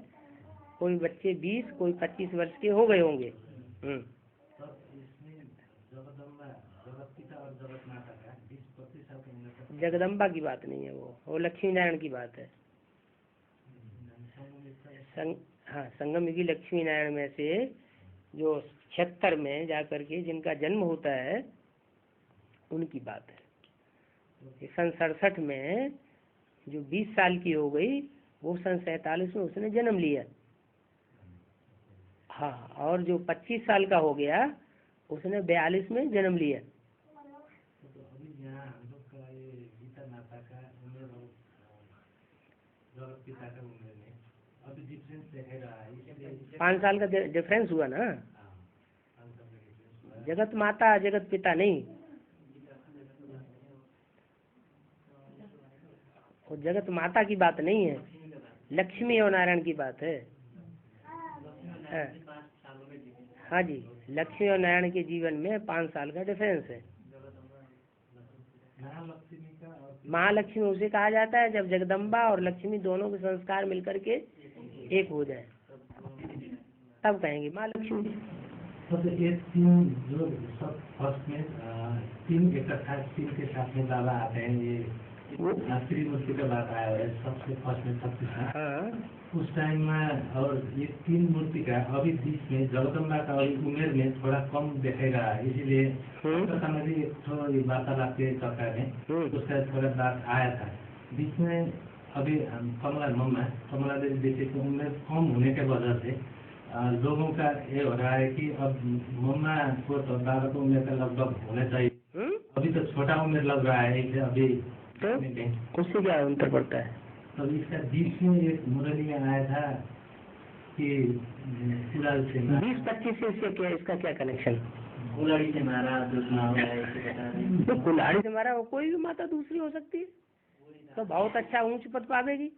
कोई बच्चे 20 कोई 25 वर्ष के हो गए होंगे। तब इसमें जगदम्बा जगत पिता और जगत माता का 20-25 उम्र का जगदम्बा की बात नहीं है, वो लक्ष्मी नारायण की बात है। हाँ, संगम युगी लक्ष्मी नारायण में से जो 76 में जाकर के जिनका जन्म होता है उनकी बात है। सन 67 में जो 20 साल की हो गई वो सन 47 में उसने जन्म लिया। हाँ, और जो 25 साल का हो गया उसने 42 में जन्म लिया। तो अभी यहाँ हम लोग का ये गीता माता का उम्र और जगत पिता का उम्र में अभी डिफरेंस दिख रहा है, इसलिए 5 साल का डिफरेंस हुआ ना। जगत माता जगत पिता नहीं, वो जगत माता की बात नहीं है, लक्ष्मी और नारायण की बात है। हाँ जी, लक्ष्मी और नारायण के जीवन में 5 साल का डिफरेंस है। महालक्ष्मी उसे कहा जाता है जब जगदम्बा और लक्ष्मी दोनों के संस्कार मिलकर के एक हो जाए, तब कहेंगे महालक्ष्मी। तो ये 3 जो सब फर्स्ट में 3 इकट्ठा 3 के साथ में बाबा आते हैं, ये त्रिमूर्ति का बात आया है सबसे फर्स्ट में सबसे साथ। उस टाइम में और ये 3 मूर्ति का अभी बीच में जगदम्बा का अभी उम्र में थोड़ा कम दिखेगा, इसीलिए समय भी थोड़ी वार्तालाप के चर्चा में उसका थोड़ा बात आया था बीच में। अभी कमला देवी बेटी की उम्र कम होने के वजह से लोगों का ये हो रहा है कि अब मम्मा को तो बाबा को उम्र का लगभग होना चाहिए, अभी तो छोटा उम्र लग रहा है इसे अभी। तो उससे क्या अंतर पड़ता है? तो इसका बीच में एक मुरली में आया था कि कुलाड़ी से 20-25 से इससे क्या, इसका क्या कनेक्शन? कुलाड़ी से मारा तो कुल्हाड़ी से मारा, वो कोई भी माता दूसरी हो सकती है, तो बहुत अच्छा ऊंच पद पावेगी।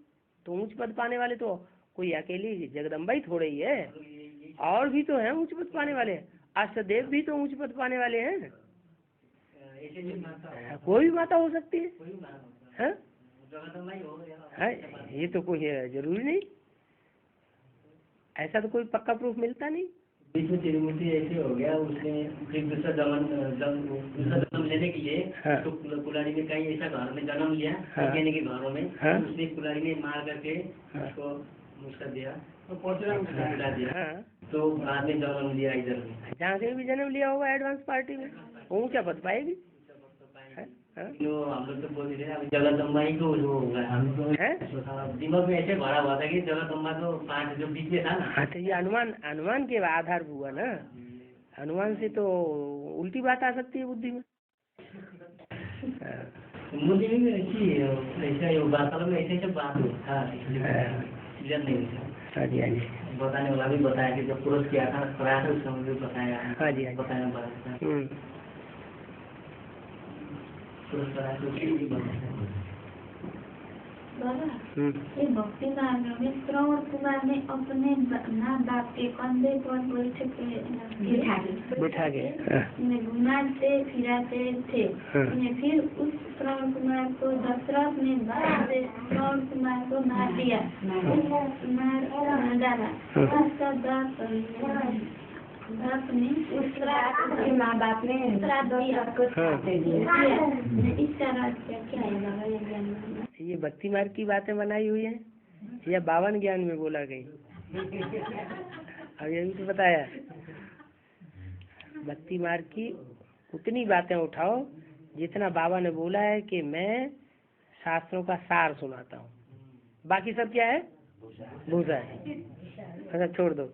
तो ऊंच पद पाने वाले तो कोई अकेली जगदम्बा ही थोड़े ही है, और भी तो हैं ऊंच पद पाने वाले। अष्टदेव भी तो ऊंच पद पाने वाले हैं, कोई भी माता हो सकती है। हाँ, ये तो कोई जरूरी नहीं, ऐसा तो कोई पक्का प्रूफ मिलता नहीं। बीच में तिरुमूर्ति ऐसे हो गया, उसने फिर दूसरा जन्म लेने के लिए तो कुलाड़ी में कहीं ऐसा घर में जन्म लिया कहने के घरों में, उसने कुलाड़ी में मार करके उसको उसका दिया तो मिला दिया, तो बाद में जन्म लिया इधर में। जहाँ से भी जन्म लिया होगा एडवांस पार्टी में, वो क्या बता पाएगी? जो हम लोग तो बोल रहे हैं जगदम्बा ही तो जो होगा, हम तो दिमाग में ऐसे भरा हुआ था कि जगदम्बा तो 5 जो बीच में था ना। हाँ, तो ये अनुमान के आधार हुआ ना, अनुमान से तो उल्टी बात आ सकती है बुद्धि में। मुझे भी ऐसी ऐसा वार्तालाप में ऐसे बात था, क्लियर नहीं था। हाँ जी, हाँ जी, बताने वाला भी बताया कि जब पुरुष किया था कराया था उस समय भी बताया। हाँ जी, बताया पुरुष कराया तो बाबा, ये भक्ति मार्ग में श्रवण कुमार ने अपने माँ बाप के कंधे पर बिठा के उन्हें घुमाते फिराते थे। फिर उस श्रवण कुमार को दशरथ ने बाण से श्रवण कुमार को मार दिया, मार डाला। उसका बाप ने उसके माँ बाप ने श्राप दिया। इसका रहस्य क्या है बाबा? ये ज्ञान में ये भक्ति मार्ग की बातें बनाई हुई है या 52 ज्ञान में बोला गई? अब ये भी तो बताया, भक्ति मार्ग की उतनी बातें उठाओ जितना बाबा ने बोला है कि मैं शास्त्रों का सार सुनाता हूँ, बाकी सब क्या है? भूसा है। अच्छा छोड़ दो।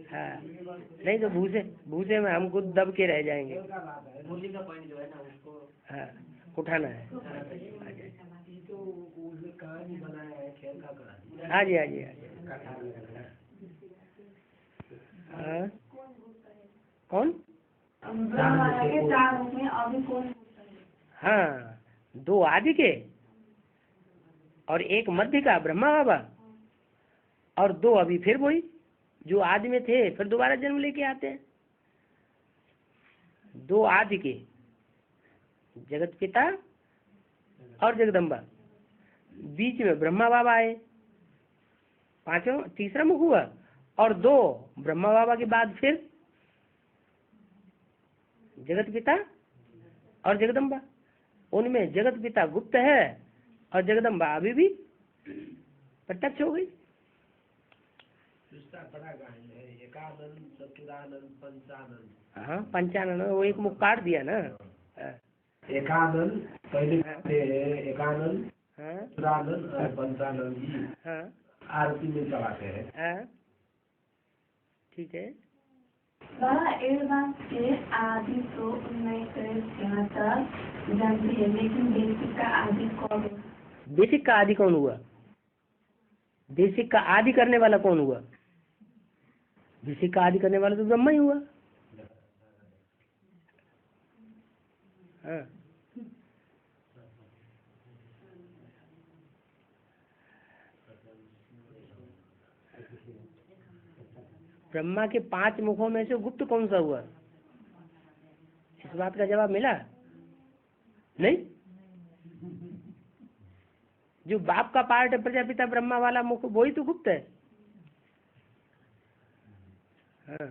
हाँ, नहीं तो भूसे में हम खुद दब के रह जाएंगे। हाँ, उठाना है। हाँ जी, हाँ जी, हाँ। कौन? हाँ, 2 आदि के और एक मध्य का ब्रह्मा बाबा, और 2 अभी फिर वही जो आदि में थे फिर दोबारा जन्म लेके आते हैं। 2 आदि के, जगत पिता और जगदम्बा, बीच में ब्रह्मा बाबा आए, 5वां तीसरा मुख हुआ, और 2 ब्रह्मा बाबा के बाद फिर जगत पिता और जगदम्बा। उनमें जगत पिता गुप्त है और जगदम्बा अभी भी प्रत्यक्ष हो गई। हाँ, पंचानन, वो एक मुख काट दिया ना। एकानन पहले थे, एकानन, हाँ, चुरानन और पंचानन जी हाँ, आरती में चलाते हैं। हाँ, ठीक है। बाबा, एक बात के आदि तो 19 तक जानती है, लेकिन बेसिक का आदि कौन है? बेसिक का आदि कौन हुआ? बेसिक का आदि करने वाला कौन हुआ? बेसिक का आदि करने वाला तो ब्रह्मा ही हुआ। हाँ, ब्रह्मा के 5 मुखों में से गुप्त कौन सा हुआ? इस बात का जवाब मिला नहीं? जो बाप का पार्ट है प्रजापिता ब्रह्मा वाला मुख, वही तो गुप्त है। हाँ,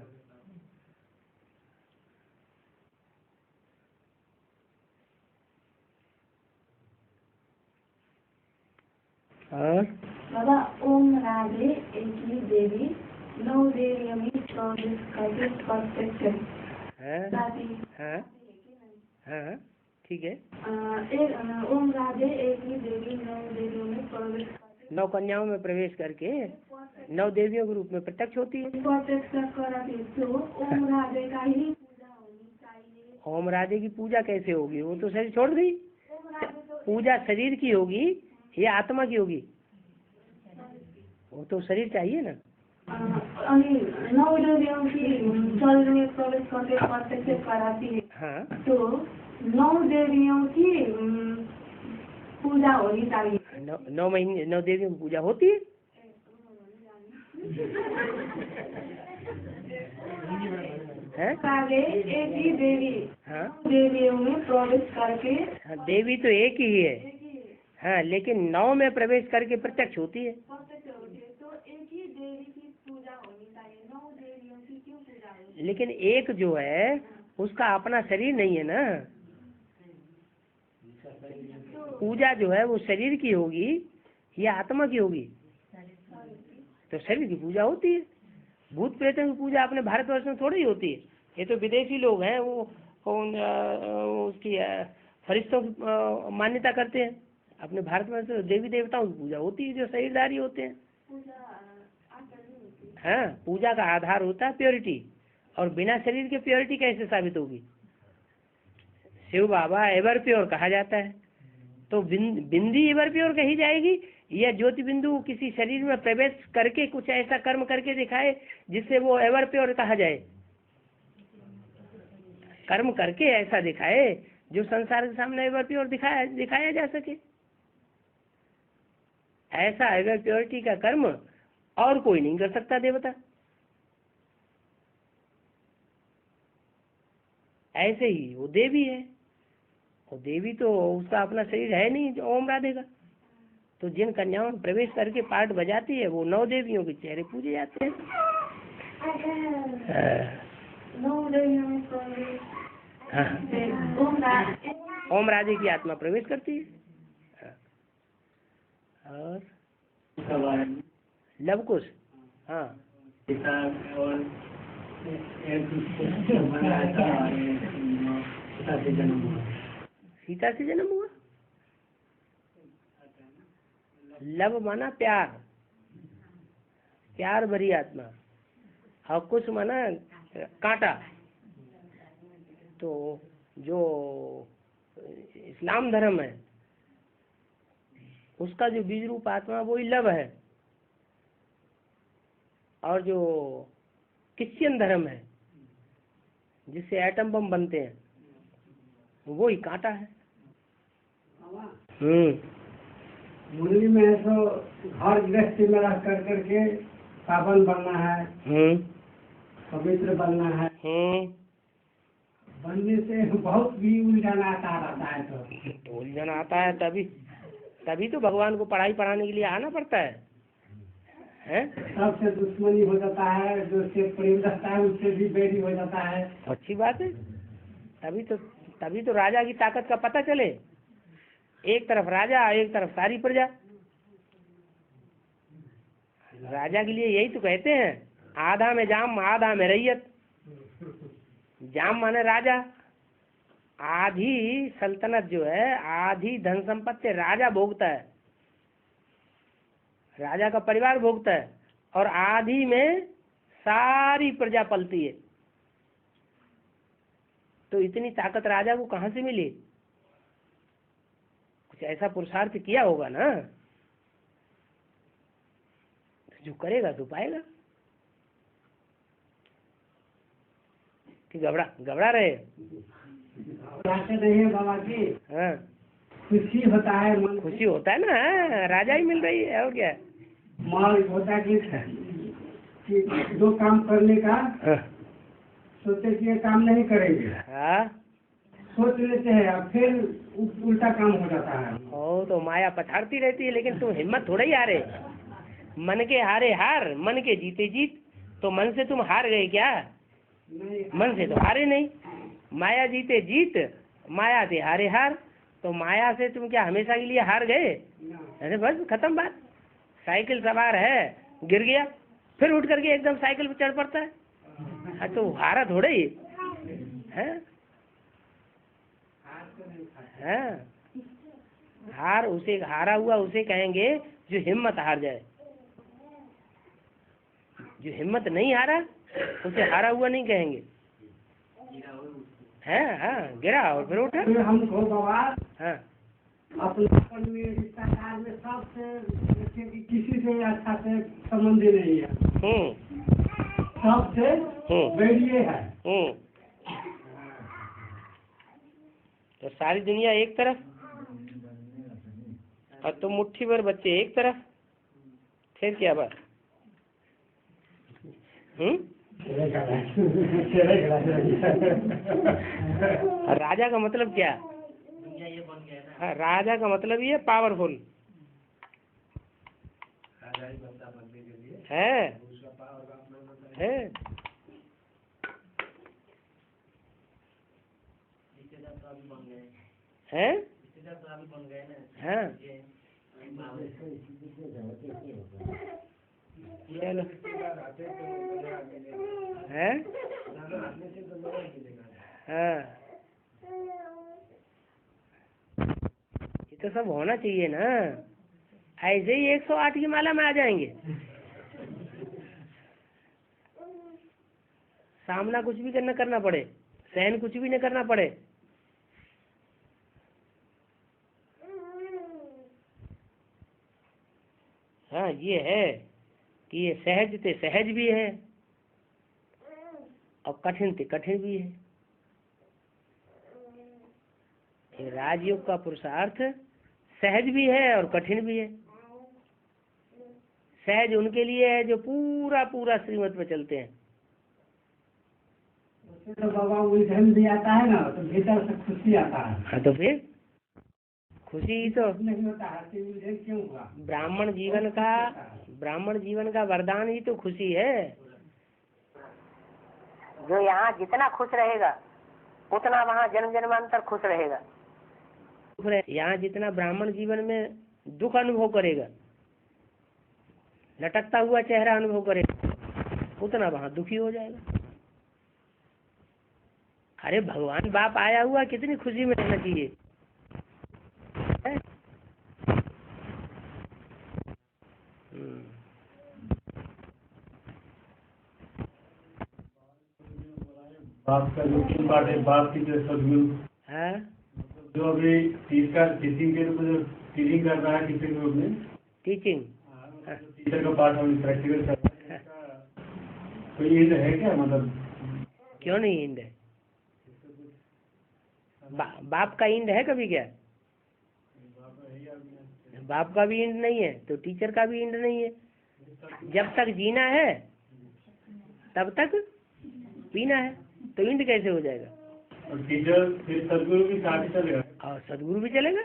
और बाबा, ओम राधे एक ही देवी 9 देवियों में 24 का प्रत्यक्ष हाँ, हाँ, हाँ, ठीक है। ओम राधे एक ही देवी 9 देवियों में प्रवेश 9 कन्याओं में प्रवेश करके 9 देवियों के रूप में प्रत्यक्ष होती है। प्रत्यक्ष कराती, तो ओम राधे का ही पूजा होनी चाहिए। ओम राधे की पूजा कैसे होगी? वो तो शरीर छोड़ गई। पूजा शरीर की होगी या आत्मा की होगी? वो तो शरीर चाहिए ना। 9 देवियों की शरीर में प्रवेश करके प्रत्यक्ष कराती है। हाँ, तो 9 देवियों की पूजा होनी चाहिए। 9 महीने 9 देवियों की पूजा होती है। हैं? आगे एक ही देवी हाँ, देवियों में प्रवेश करके हाँ, देवी तो एक ही है। हाँ, लेकिन 9 में प्रवेश करके प्रत्यक्ष होती है। प्रत्यक्ष होती है, तो एक ही देवी की पूजा होनी चाहिए। 9 देवियों की क्यों पूजा होनी? लेकिन एक जो है उसका अपना शरीर नहीं है ना। पूजा जो है वो शरीर की होगी या आत्मा की होगी? तो शरीर की पूजा होती है। भूत प्रेतों की पूजा अपने भारतवर्ष में थोड़ी होती है। ये तो विदेशी लोग हैं, वो उसकी फरिश्तों की मान्यता करते हैं। अपने भारत में तो देवी देवताओं की पूजा होती है जो शरीरधारी होते हैं। हाँ, पूजा का आधार होता है प्योरिटी, और बिना शरीर के प्योरिटी कैसे साबित होगी? शिव बाबा एवर प्योर कहा जाता है, तो बिंदी एवर प्योर कही जाएगी या ज्योति बिंदु किसी शरीर में प्रवेश करके कुछ ऐसा कर्म करके दिखाए जिससे वो एवर प्योर कहा जाए? कर्म करके ऐसा दिखाए जो संसार के सामने एवर प्योर दिखाया जा सके। ऐसा है प्योरिटी का कर्म और कोई नहीं कर सकता देवता। ऐसे ही वो देवी है, वो देवी तो उसका अपना शरीर है नहीं जो ओम राधे का, तो जिन कन्याओं में प्रवेश करके पाठ बजाती है वो 9 देवियों के चेहरे पूजे जाते हैं। ओम राधे की आत्मा प्रवेश करती है। और लवकुश, हाँ और सीता से जन्म हुआ। लव माना प्यार, प्यार भरी आत्मा, और कुछ माना कांटा। तो जो इस्लाम धर्म है उसका जो बीज रूप आत्मा वही लव है, और जो क्रिश्चियन धर्म है जिससे एटम बम बनते हैं वो ही कांटा है। मुरली में है तो घर गृहस्थी में रह कर करके पावन बनना है, पवित्र बनना है। बनने से बहुत भी उलझन आता रहता है। तो उलझन आता है तभी तो भगवान को पढ़ाई पढ़ाने के लिए आना पड़ता है। सबसे दुश्मनी हो जाता है, जो से प्रेम रहता है उससे भी बैरी हो जाता है। अच्छी बात है, तभी तो राजा की ताकत का पता चले। एक तरफ राजा, एक तरफ सारी प्रजा। राजा के लिए यही तो कहते हैं, आधा में जाम आधा में रैयत। जाम माने राजा, आधी सल्तनत जो है, आधी धन संपत्ति राजा भोगता है, राजा का परिवार भोगता है, और आधी में सारी प्रजा पलती है। तो इतनी ताकत राजा को कहाँ से मिली? कुछ ऐसा पुरुषार्थ किया होगा ना, जो करेगा तो पाएगा। कि घबरा रहे नहीं है बाबा जी। हाँ, खुशी होता है, मन खुशी होता है ना, राजा ही मिल रही है और क्या। मन होता है कि दो काम करने का सोचे कि ये काम नहीं करेंगे, हाँ, सोच लेते हैं और फिर उल्टा काम हो जाता है। ओ तो माया पछाड़ती रहती है, लेकिन तुम हिम्मत थोड़ा ही हारे। मन के हारे हार, मन के जीते जीत। तो मन से तुम हार गए क्या? मन से तो हारे नहीं। माया जीते जीत, माया से हारे हार। तो माया से तुम क्या हमेशा के लिए हार गए? अरे बस खत्म बात। साइकिल सवार है, गिर गया, फिर उठ करके एकदम साइकिल पर चढ़ पड़ता है। तो हारा थोड़े ही है। हार उसे, हारा हुआ उसे कहेंगे जो हिम्मत हार जाए। जो हिम्मत नहीं हारा उसे हारा हुआ नहीं कहेंगे। हाँ, गिरा और फिर उठा। हमको बाबा हाँ, अपने में, रिश्तेदार में सबसे किसी से अच्छा से संबंध नहीं है, सबसे बढ़िया है। तो सारी दुनिया एक तरफ और तुम मुट्ठी भर बच्चे एक तरफ, फिर क्या बात? राजा का मतलब क्या है? राजा का मतलब ये पावरफुल है। हाँ, चलो है। हाँ, ये तो सब होना चाहिए ना। ऐसे ही 108 की माला में आ जाएंगे। सामना कुछ भी करना पड़े, सहन कुछ भी न करना पड़े। हाँ, ये है कि ये सहज ते सहज भी है और कठिन ते कठिन भी है। ये राजयोग का पुरुषार्थ सहज भी है और कठिन भी है। सहज उनके लिए है जो पूरा पूरा श्रीमत पे चलते हैं। तो बाबा वही धर्म भी आता है ना, तो भीतर से खुशी आता है। हाँ तो फिर खुशी तो नहीं होता है, क्यों हुआ? ब्राह्मण जीवन का वरदान ही तो खुशी है। जो यहाँ जितना खुश रहेगा उतना वहाँ जन्म जन्मांतर खुश रहेगा। यहाँ जितना ब्राह्मण जीवन में दुख अनुभव करेगा, लटकता हुआ चेहरा अनुभव करेगा, उतना वहाँ दुखी हो जाएगा। अरे भगवान बाप आया हुआ, कितनी खुशी में रहना चाहिए। बाप का जो तीन बात है, बाप की जो सदगुरु है, जो अभी टीचिंग के रूप में टीचिंग कर रहा है, टीचर के रूप में टीचिंग टीचर का पार्ट हम प्रैक्टिकल कर रहे हैं, तो ये है क्या? मतलब क्यों नहीं इंड है? बाप का इंड है कभी क्या? बाप का भी इंड नहीं है तो टीचर का भी इंड नहीं है। जब तक जीना है तब तक पीना है, तो इंड कैसे हो जाएगा? और टीचर फिर सदगुरु भी साथ ही चलेगा, और सदगुरु भी चलेगा।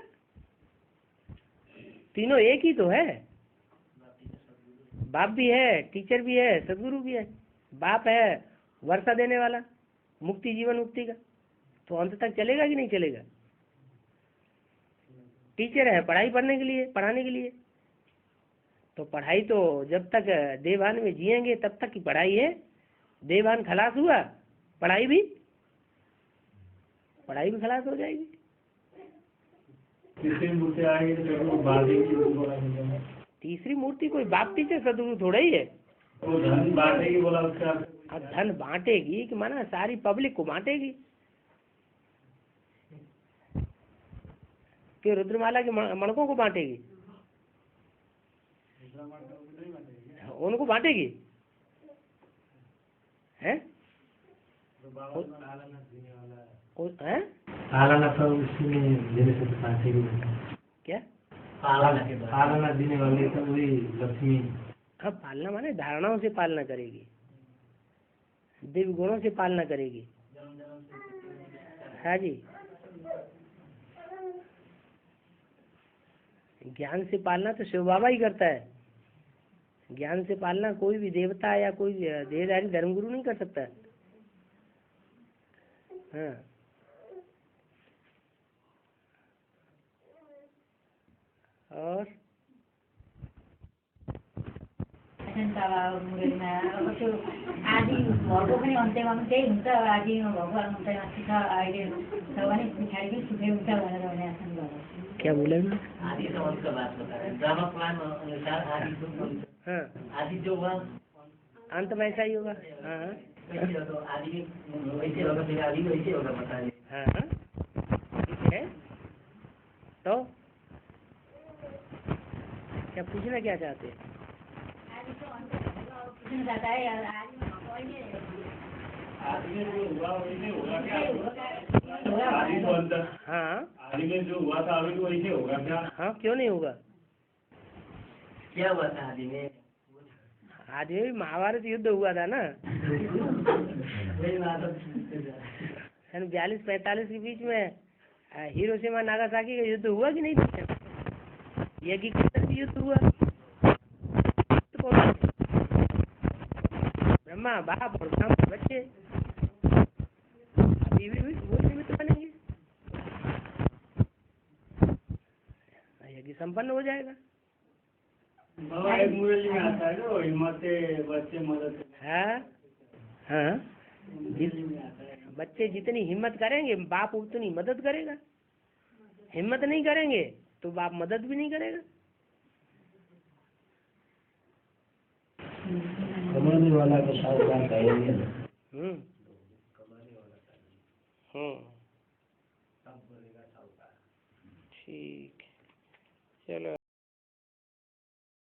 तीनों एक ही तो है। बाप भी है, टीचर भी है, सदगुरु भी है। बाप है वर्षा देने वाला, मुक्ति जीवन मुक्ति का, तो अंत तक चलेगा कि नहीं चलेगा? टीचर है पढ़ाई पढ़ने के लिए, पढ़ाने के लिए, तो पढ़ाई तो जब तक देवान में जिएंगे तब तक की पढ़ाई है। देवान खलास हुआ, पढ़ाई भी खलास हो जाएगी। तीसरी मूर्ति आएगी तो बांटेगी। तीसरी मूर्ति कोई बाप टीचर सदगुरु थोड़ा ही है। वो धन बांटेगी बोला उसका। धन बांटेगी कि माना सारी पब्लिक को बांटेगी कि रुद्रमाला के मणकों को बांटेगी? उनको बांटेगी हैं? पालना तो उसी में देने से बांटेगी। क्या पालना देने वाले तो वही लक्ष्मी। हाँ, पालना माने धारणाओं से पालना करेगी, दिव्य गुणों से पालना करेगी। हाँ जी, ज्ञान से पालना तो शिव बाबा ही करता है। ज्ञान से पालना कोई भी देवता या कोई देहधारी धर्मगुरु नहीं कर सकता। हाँ, और आदि घरको पनि अन्त्यमा पनि त्यही हुन्छ। आदि भगवान अन्त्यमा सुख अहिले छ भने पछाडि पनि सुखै हुन्छ भनेर भने आसन गर्छ। क्या बोले? आदि तो अंत का बात बता रहे हैं। ड्रामा प्लान अनुसार आदि तो हाँ, आदि जो हुआ अंत में ऐसा ही होगा। हाँ वैसे तो आदि वैसे होगा, फिर आदि वैसे होगा, बता रहे। हाँ, ठीक है। तो क्या पूछना क्या चाहते हैं? पूछना चाहता है आदि में आदि में जो हुआ वैसे होगा क्या? आदि तो अंतर। हाँ, आदि में जो हुआ था अभी तो वैसे होगा क्या? हाँ, क्यों नहीं होगा? क्या हुआ था आदि में? आदि में महाभारत युद्ध हुआ था ना, सन 42-45 के बीच में हिरोशिमा नागासाकी का युद्ध हुआ कि नहीं? यज्ञ भी युद्ध हुआ। ब्रह्मा बाप और ब्राह्मण बच्चे अभी भी वो निमित्त बनेंगे, यज्ञ संपन्न हो जाएगा। एक मुरली में आता है ना, हिम्मत से बच्चे मदद। हाँ हाँ, बच्चे जितनी हिम्मत करेंगे बाप उतनी मदद करेगा। हिम्मत नहीं करेंगे तो बाप मदद भी नहीं करेगा। कमाने वाला के साथ बात आएगी। ठीक, चलो।